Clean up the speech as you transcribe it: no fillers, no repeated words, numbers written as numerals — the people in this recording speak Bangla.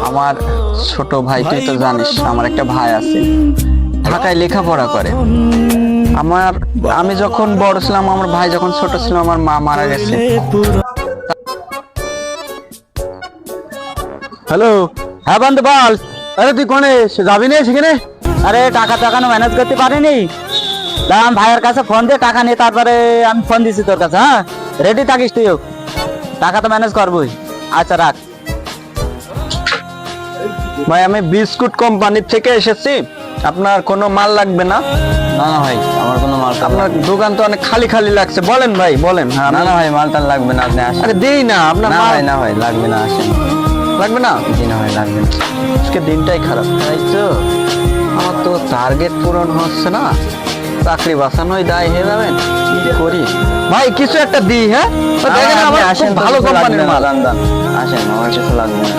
আমার ছোট ভাই, তুই তো জানিস আমার একটা ভাই আছে, ঢাকায় লেখাপড়া করে। আমি যখন বড় ছিলাম, আমার ভাই যখন ছোট ছিল, আমার মা মারা গেছে। হ্যালো। হ্যাঁ বন্ধু বল। আরে তুই কোনে যাবি না সেখানে? আরে টাকা ম্যানেজ করতে পারিনি। দাম ভাইয়ের কাছে ফোন দিয়ে টাকা নিয়ে তারপরে আমি ফোন দিছি তোর কাছে। হ্যাঁ রেডি থাকিস তুইও, টাকা তো ম্যানেজ করবই। আচ্ছা রাখ। ভাই আমি বিস্কুট কোম্পানির থেকে এসেছি, আপনার কোনো মাল লাগবে না? না না ভাই, আমার কোনো মাল আপনার দোকান তো অনেক খালি খালি লাগছে, বলেন ভাই বলেন। হ্যাঁ না না ভাই, মালটা লাগবে না, আপনি আসেন। আরে দেই না আপনার না মাল ভাই, না ভাই লাগবে না, আসেন। লাগবে না? জি না ভাই, লাগবে না। আজকে দিনটাই খারাপ, তাই তো আমার তো টার্গেট পূরণ হচ্ছে না, চাকরি বাঁচানোই দায় হয়ে যাবেন। কি করি ভাই, কিছু একটা দিই। হ্যাঁ দেখেন, আমার আসেন, খুব ভালো কোম্পানির মাল। আসেন, আমার কিছু লাগবে না।